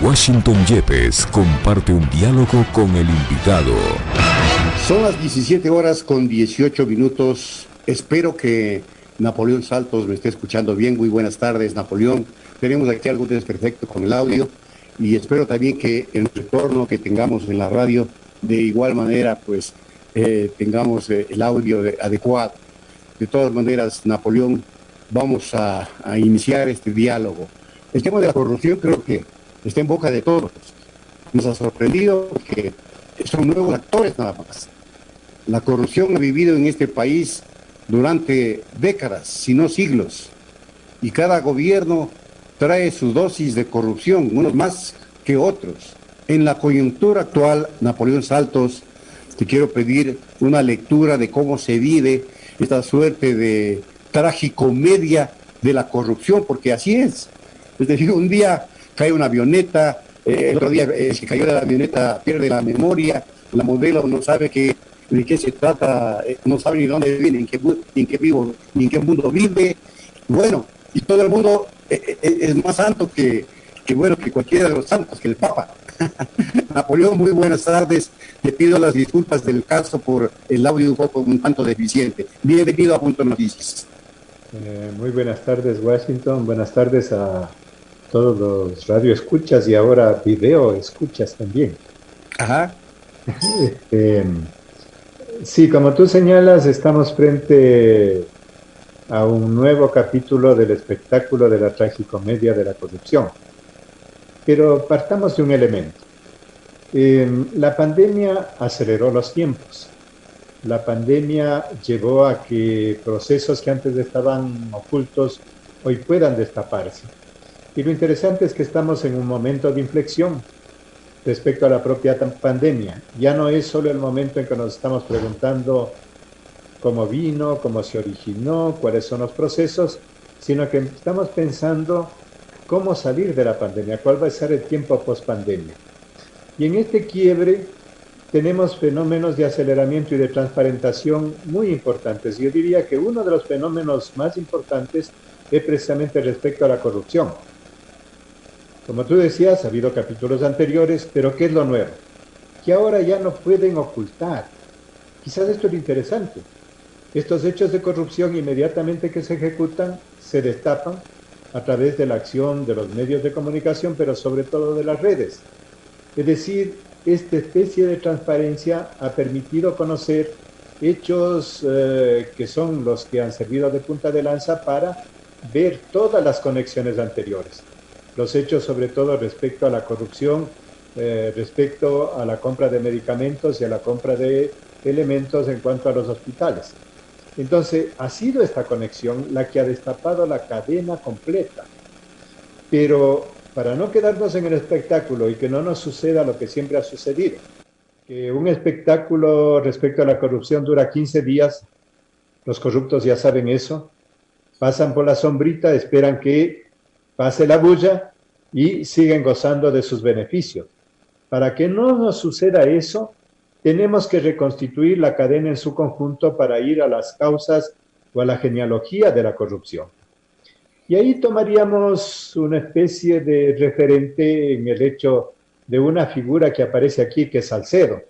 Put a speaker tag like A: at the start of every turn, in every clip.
A: Washington Yepes comparte un diálogo con el invitado.
B: Son las 17 horas con 18 minutos. Espero que Napoleón Saltos me esté escuchando bien. Muy buenas tardes, Napoleón. Tenemos aquí algo desperfecto con el audio y espero también que en el retorno que tengamos en la radio, de igual manera, pues tengamos el audio adecuado. De todas maneras, Napoleón, vamos a iniciar este diálogo. El tema de la corrupción creo que está en boca de todos. Nos ha sorprendido que son nuevos actores nada más. La corrupción ha vivido en este país durante décadas, si no siglos, y cada gobierno trae su dosis de corrupción, unos más que otros. En la coyuntura actual, Napoleón Saltos, te quiero pedir una lectura de cómo se vive esta suerte de tragicomedia de la corrupción, porque así es. Es decir, un día cae una avioneta, el otro día el que cayó de la avioneta pierde la memoria, la modelo no sabe de qué se trata, no sabe ni dónde vive, ni en qué mundo vive. Bueno, y todo el mundo es más santo que cualquiera de los santos, que el Papa. Napoleón, muy buenas tardes. Te pido las disculpas del caso por el audio un tanto deficiente. Bienvenido a Punto Noticias.
C: Muy buenas tardes, Washington. Buenas tardes a todos los radioescuchas y ahora video escuchas también.
B: Ajá.
C: Sí, como tú señalas, estamos frente a un nuevo capítulo del espectáculo de la tragicomedia de la corrupción. Pero partamos de un elemento. La pandemia aceleró los tiempos. La pandemia llevó a que procesos que antes estaban ocultos hoy puedan destaparse. Y lo interesante es que estamos en un momento de inflexión respecto a la propia pandemia. Ya no es solo el momento en que nos estamos preguntando cómo vino, cómo se originó, cuáles son los procesos, sino que estamos pensando cómo salir de la pandemia, cuál va a ser el tiempo post-pandemia. Y en este quiebre tenemos fenómenos de aceleramiento y de transparentación muy importantes. Yo diría que uno de los fenómenos más importantes es precisamente respecto a la corrupción. Como tú decías, ha habido capítulos anteriores, pero ¿qué es lo nuevo? Que ahora ya no pueden ocultar. Quizás esto es lo interesante. Estos hechos de corrupción inmediatamente que se ejecutan, se destapan a través de la acción de los medios de comunicación, pero sobre todo de las redes. Es decir, esta especie de transparencia ha permitido conocer hechos que son los que han servido de punta de lanza para ver todas las conexiones anteriores. Los hechos sobre todo respecto a la corrupción, respecto a la compra de medicamentos y a la compra de elementos en cuanto a los hospitales. Entonces, ha sido esta conexión la que ha destapado la cadena completa. Pero para no quedarnos en el espectáculo y que no nos suceda lo que siempre ha sucedido, que un espectáculo respecto a la corrupción dura 15 días, los corruptos ya saben eso, pasan por la sombrita, esperan que pase la bulla y siguen gozando de sus beneficios. Para que no nos suceda eso, tenemos que reconstituir la cadena en su conjunto para ir a las causas o a la genealogía de la corrupción. Y ahí tomaríamos una especie de referente en el hecho de una figura que aparece aquí, que es Salcedo,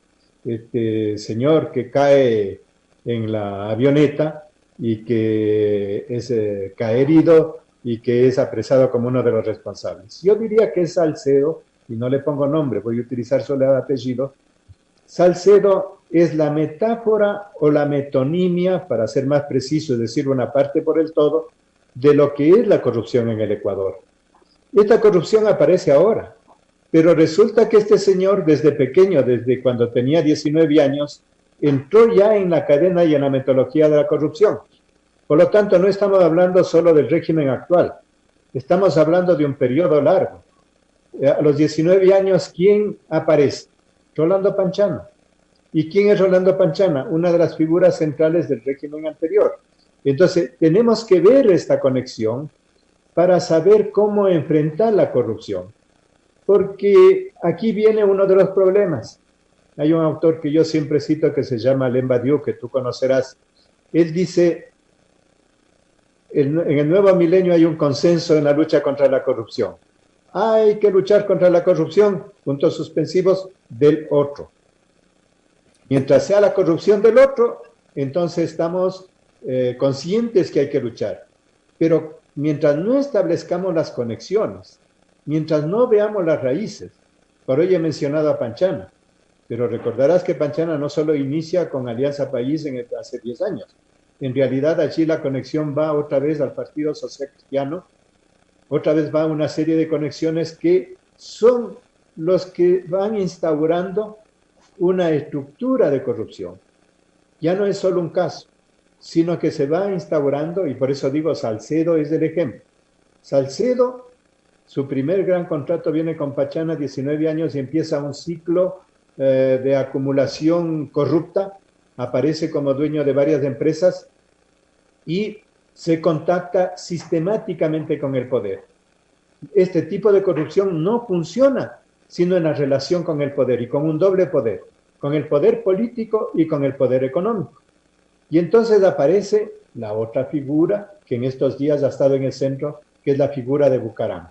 C: este señor que cae en la avioneta y que cae herido y que es apresado como uno de los responsables. Yo diría que es Salcedo, y no le pongo nombre, voy a utilizar solo el apellido. Salcedo es la metáfora o la metonimia, para ser más preciso, es decir, una parte por el todo, de lo que es la corrupción en el Ecuador. Esta corrupción aparece ahora, pero resulta que este señor desde pequeño, desde cuando tenía 19 años, entró ya en la cadena y en la metodología de la corrupción. Por lo tanto, no estamos hablando solo del régimen actual, estamos hablando de un periodo largo. A los 19 años, ¿quién aparece? Rolando Panchana. ¿Y quién es Rolando Panchana? Una de las figuras centrales del régimen anterior. Entonces, tenemos que ver esta conexión para saber cómo enfrentar la corrupción. Porque aquí viene uno de los problemas. Hay un autor que yo siempre cito que se llama Alain Badiou, que tú conocerás. Él dice, en el nuevo milenio hay un consenso en la lucha contra la corrupción. hay que luchar contra la corrupción, puntos suspensivos, del otro. Mientras sea la corrupción del otro, entonces estamos conscientes que hay que luchar. Pero mientras no establezcamos las conexiones, mientras no veamos las raíces, por hoy he mencionado a Panchana, pero recordarás que Panchana no solo inicia con Alianza País hace 10 años. En realidad allí la conexión va otra vez al Partido Social Cristiano, otra vez va a una serie de conexiones que son los que van instaurando una estructura de corrupción. Ya no es solo un caso, sino que se va instaurando, y por eso digo, Salcedo es el ejemplo. Salcedo, su primer gran contrato viene con Panchana, 19 años, y empieza un ciclo de acumulación corrupta, aparece como dueño de varias empresas y se contacta sistemáticamente con el poder. Este tipo de corrupción no funciona sino en la relación con el poder y con un doble poder, con el poder político y con el poder económico. Y entonces aparece la otra figura que en estos días ha estado en el centro, que es la figura de Bucaram.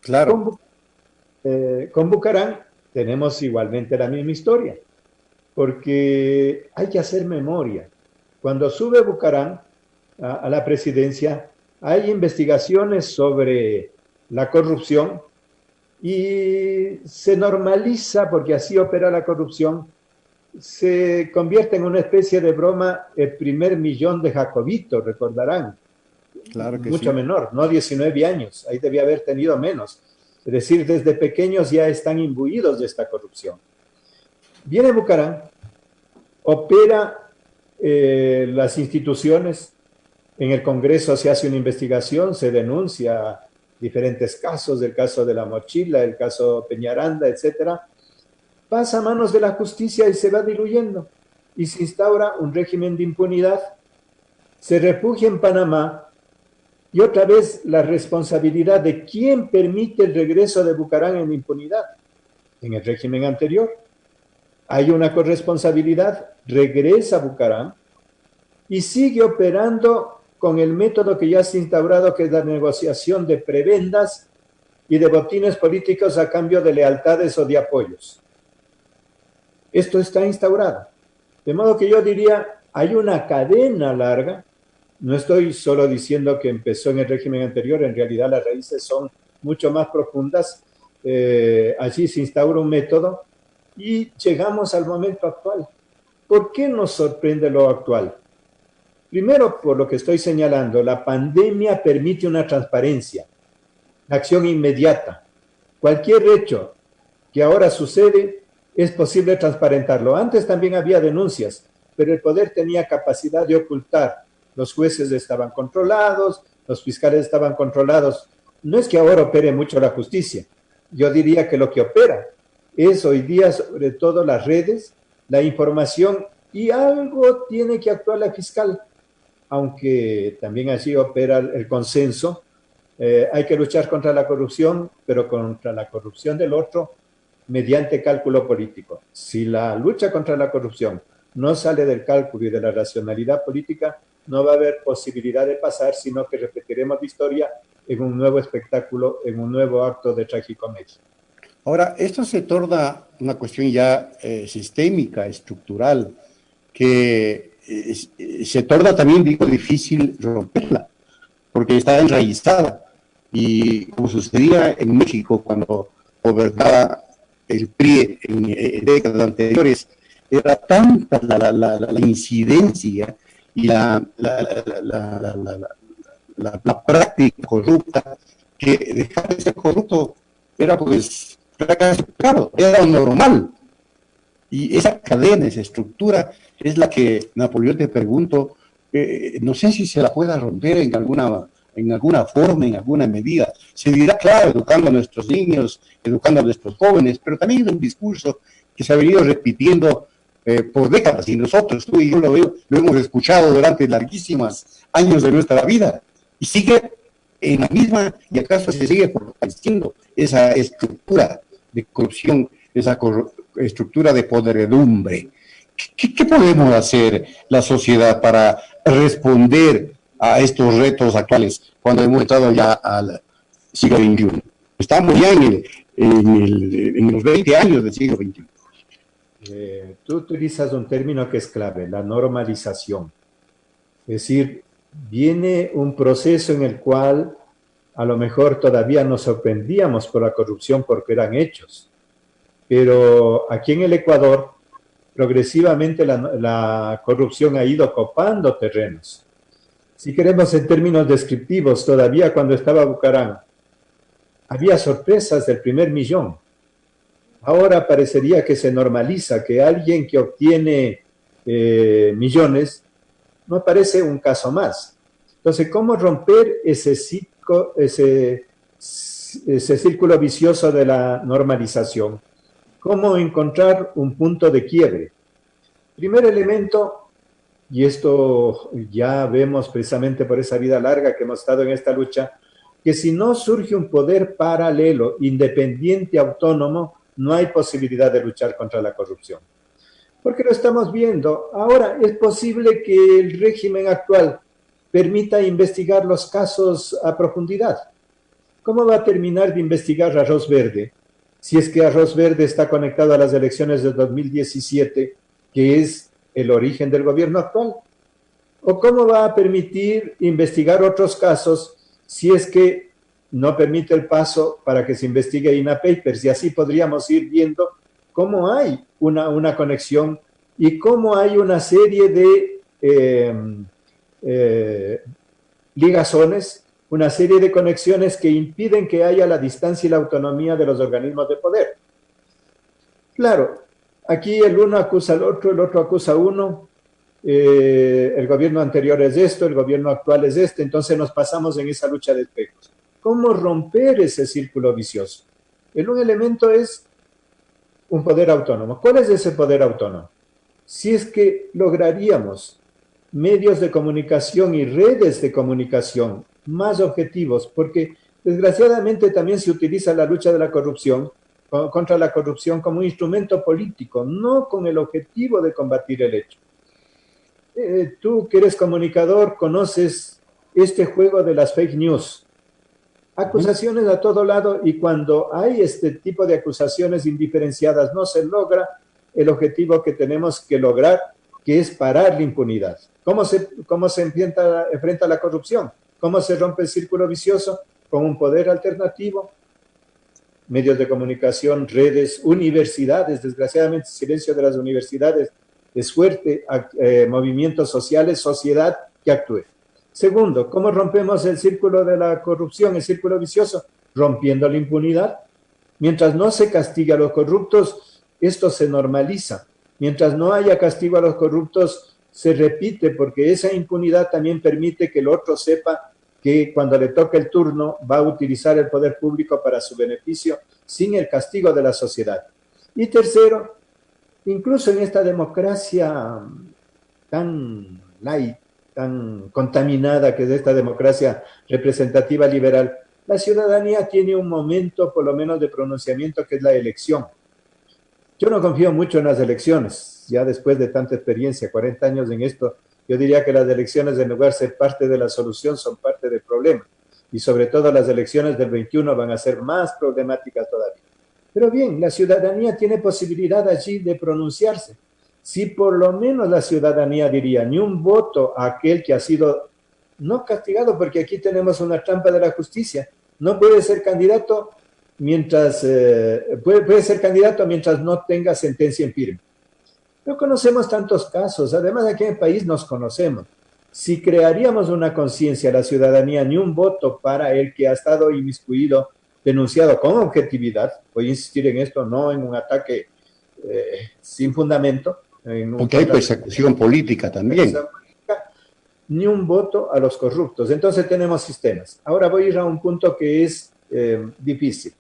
B: Claro.
C: Con Bucaram tenemos igualmente la misma historia, porque hay que hacer memoria. Cuando sube Bucaram a la presidencia, hay investigaciones sobre la corrupción y se normaliza, porque así opera la corrupción, se convierte en una especie de broma el primer millón de Jacobito, recordarán.
B: Claro que
C: mucho
B: sí.
C: menor, no 19 años, ahí debía haber tenido menos. Es decir, desde pequeños ya están imbuidos de esta corrupción. Viene Bucaram, opera las instituciones, en el Congreso se hace una investigación, se denuncia diferentes casos, el caso de la mochila, el caso Peñaranda, etcétera. Pasa a manos de la justicia y se va diluyendo. Y se instaura un régimen de impunidad. Se refugia en Panamá. Y otra vez la responsabilidad de quién permite el regreso de Bucaram en impunidad. En el régimen anterior hay una corresponsabilidad, regresa Bucaram y sigue operando con el método que ya se ha instaurado, que es la negociación de prebendas y de botines políticos a cambio de lealtades o de apoyos. Esto está instaurado. De modo que yo diría, hay una cadena larga. No estoy solo diciendo que empezó en el régimen anterior, en realidad las raíces son mucho más profundas. Allí se instaura un método y llegamos al momento actual. ¿Por qué nos sorprende lo actual? Primero, por lo que estoy señalando, la pandemia permite una transparencia, acción inmediata. Cualquier hecho que ahora sucede es posible transparentarlo. Antes también había denuncias, pero el poder tenía capacidad de ocultar. Los jueces estaban controlados, los fiscales estaban controlados. No es que ahora opere mucho la justicia. Yo diría que lo que opera es hoy día sobre todo las redes, la información, y algo tiene que actuar la fiscal, aunque también allí opera el consenso. Hay que luchar contra la corrupción, pero contra la corrupción del otro mediante cálculo político. Si la lucha contra la corrupción no sale del cálculo y de la racionalidad política, no va a haber posibilidad de pasar, sino que repetiremos la historia en un nuevo espectáculo, en un nuevo acto de tragicomedia.
B: Ahora, esto se torna una cuestión ya sistémica, estructural, que se torna también, digo, difícil romperla, porque está enraizada. Y como sucedía en México cuando gobernaba el PRI en décadas anteriores, era tanta la incidencia y la práctica corrupta, que dejar de ser corrupto era pues claro, era normal. Y esa cadena, esa estructura es la que Napoleón, te pregunto, no sé si se la pueda romper en alguna forma, en alguna medida. Se dirá, claro, educando a nuestros niños, educando a nuestros jóvenes, pero también es un discurso que se ha venido repitiendo por décadas, y nosotros, tú y yo lo hemos escuchado durante larguísimos años de nuestra vida, y sigue en la misma, y acaso se sigue fortaleciendo esa estructura de corrupción, esa estructura de podredumbre. ¿Qué podemos hacer la sociedad para responder a estos retos actuales, cuando hemos entrado ya siglo XXI. Estamos ya en los 20 años del siglo XXI.
C: Tú utilizas un término que es clave, la normalización. Es decir, viene un proceso en el cual a lo mejor todavía nos sorprendíamos por la corrupción porque eran hechos. Pero aquí en el Ecuador, progresivamente la corrupción ha ido copando terrenos. Si queremos en términos descriptivos, todavía cuando estaba Bucaram, había sorpresas del primer millón. Ahora parecería que se normaliza que alguien que obtiene millones no parece un caso más. Entonces, ¿cómo romper ese círculo vicioso de la normalización? ¿Cómo encontrar un punto de quiebre? Primer elemento, y esto ya vemos precisamente por esa vida larga que hemos estado en esta lucha, que si no surge un poder paralelo, independiente, autónomo, no hay posibilidad de luchar contra la corrupción. Porque lo estamos viendo. Ahora, es posible que el régimen actual permita investigar los casos a profundidad. ¿Cómo va a terminar de investigar Arroz Verde si es que Arroz Verde está conectado a las elecciones de 2017, que es el origen del gobierno actual? ¿O cómo va a permitir investigar otros casos si es que no permite el paso para que se investigue INA Papers? Y así podríamos ir viendo cómo hay una conexión y cómo hay una serie de ligazones, una serie de conexiones que impiden que haya la distancia y la autonomía de los organismos de poder. Claro, aquí el uno acusa al otro, el otro acusa a uno, el gobierno anterior es esto, el gobierno actual es este, entonces nos pasamos en esa lucha de espejos. ¿Cómo romper ese círculo vicioso? Un elemento es un poder autónomo. ¿Cuál es ese poder autónomo? Si es que lograríamos medios de comunicación y redes de comunicación más objetivos, porque desgraciadamente también se utiliza la lucha de la corrupción, contra la corrupción como un instrumento político, no con el objetivo de combatir el hecho. Tú que eres comunicador, conoces este juego de las fake news. Acusaciones a todo lado, y cuando hay este tipo de acusaciones indiferenciadas no se logra el objetivo que tenemos que lograr, que es parar la impunidad. ¿Cómo se enfrenta la corrupción? ¿Cómo se rompe el círculo vicioso? Con un poder alternativo, medios de comunicación, redes, universidades. Desgraciadamente, el silencio de las universidades es fuerte, movimientos sociales, sociedad que actúe. Segundo, ¿cómo rompemos el círculo de la corrupción, el círculo vicioso? Rompiendo la impunidad. Mientras no se castigue a los corruptos, esto se normaliza. Mientras no haya castigo a los corruptos, se repite, porque esa impunidad también permite que el otro sepa que cuando le toque el turno va a utilizar el poder público para su beneficio sin el castigo de la sociedad. Y tercero, incluso en esta democracia tan light, tan contaminada que es esta democracia representativa liberal, la ciudadanía tiene un momento por lo menos de pronunciamiento que es la elección. Yo no confío mucho en las elecciones, ya después de tanta experiencia, 40 años en esto, yo diría que las elecciones, en lugar de ser parte de la solución, son parte del problema. Y sobre todo las elecciones del 21 van a ser más problemáticas todavía. Pero bien, la ciudadanía tiene posibilidad allí de pronunciarse. Si por lo menos la ciudadanía diría ni un voto a aquel que ha sido no castigado, porque aquí tenemos una trampa de la justicia, no puede ser candidato mientras puede ser candidato mientras no tenga sentencia en firme. No conocemos tantos casos, además aquí en el país nos conocemos. Si crearíamos una conciencia, la ciudadanía, ni un voto para el que ha estado inmiscuido, denunciado con objetividad, voy a insistir en esto, no en un ataque sin fundamento.
B: Porque hay persecución política también.
C: Ni un voto a los corruptos. Entonces tenemos sistemas. Ahora voy a ir a un punto que es difícil.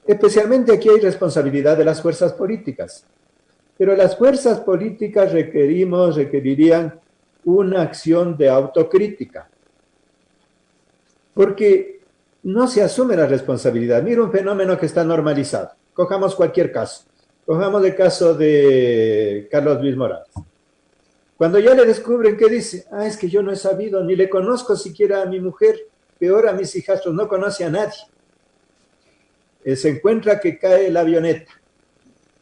C: Especialmente aquí hay responsabilidad de las fuerzas políticas. Pero las fuerzas políticas requerirían una acción de autocrítica. Porque no se asume la responsabilidad. Mira un fenómeno que está normalizado. Cojamos cualquier caso. Cojamos el caso de Carlos Luis Morales. Cuando ya le descubren, ¿qué dice? Es que yo no he sabido, ni le conozco siquiera a mi mujer. peor a mis hijastros, no conoce a nadie. Se encuentra que cae la avioneta.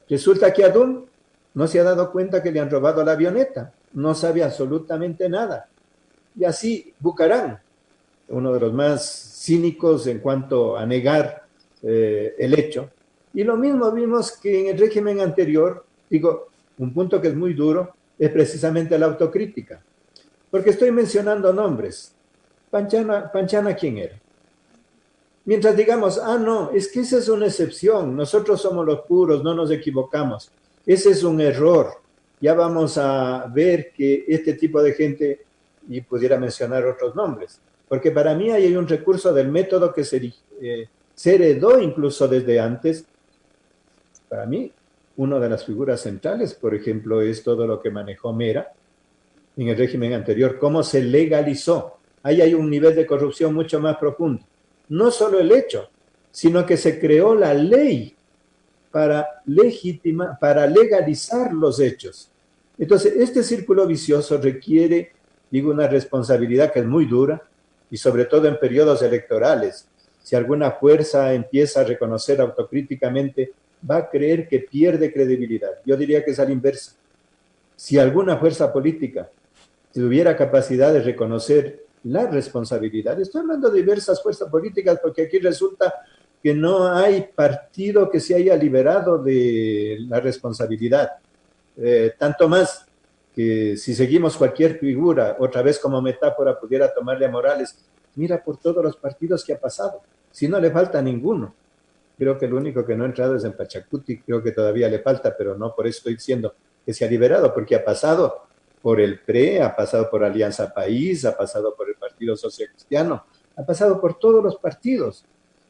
C: Resulta que Adún no se ha dado cuenta que le han robado la avioneta, no sabe absolutamente nada. Y así Bucarán, uno de los más cínicos en cuanto a negar el hecho. Y lo mismo vimos que en el régimen anterior, digo, un punto que es muy duro, es precisamente la autocrítica. Porque estoy mencionando nombres. Panchana, ¿quién era? Mientras digamos, no, es que esa es una excepción, nosotros somos los puros, no nos equivocamos. Ese es un error. Ya vamos a ver que este tipo de gente, y pudiera mencionar otros nombres, porque para mí hay un recurso del método que se heredó incluso desde antes. Para mí, una de las figuras centrales, por ejemplo, es todo lo que manejó Mera en el régimen anterior, cómo se legalizó. Ahí hay un nivel de corrupción mucho más profundo. No solo el hecho, sino que se creó la ley para legalizar los hechos. Entonces, este círculo vicioso requiere, digo, una responsabilidad que es muy dura, y sobre todo en periodos electorales. Si alguna fuerza empieza a reconocer autocríticamente, va a creer que pierde credibilidad. Yo diría que es a la inversa. Si alguna fuerza política tuviera capacidad de reconocer la responsabilidad, estoy hablando de diversas fuerzas políticas, porque aquí resulta que no hay partido que se haya liberado de la responsabilidad. Tanto más que si seguimos cualquier figura, otra vez como metáfora, pudiera tomarle a Morales, mira por todos los partidos que ha pasado, si no le falta ninguno. Creo que el único que no ha entrado es en Pachacuti, creo que todavía le falta, pero no por eso estoy diciendo que se ha liberado, porque ha pasado por el PRE, ha pasado por Alianza País, ha pasado por el Partido Social Cristiano, ha pasado por todos los partidos.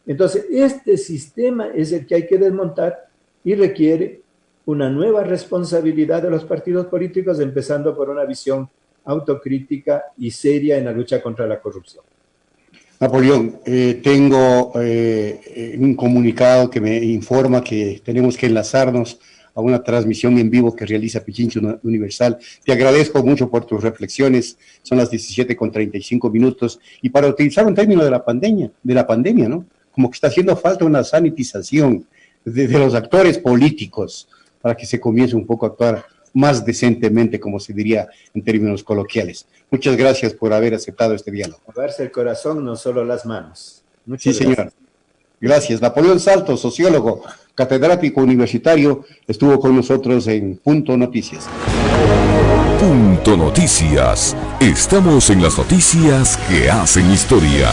C: Entonces, este sistema es el que hay que desmontar y requiere una nueva responsabilidad de los partidos políticos, empezando por una visión autocrítica y seria en la lucha contra la corrupción.
B: Napoleón, tengo un comunicado que me informa que tenemos que enlazarnos a una transmisión en vivo que realiza Pichincha Universal. Te agradezco mucho por tus reflexiones, son las 17:35, y para utilizar un término de la pandemia, ¿no? Como que está haciendo falta una sanitización de los actores políticos para que se comience un poco a actuar más decentemente, como se diría en términos coloquiales. Muchas gracias por haber aceptado este diálogo.
C: Moverse el corazón, no solo las manos.
B: Sí, señor. Gracias. Napoleón Saltos, sociólogo, catedrático universitario, estuvo con nosotros en Punto Noticias.
A: Punto Noticias. Estamos en las noticias que hacen historia.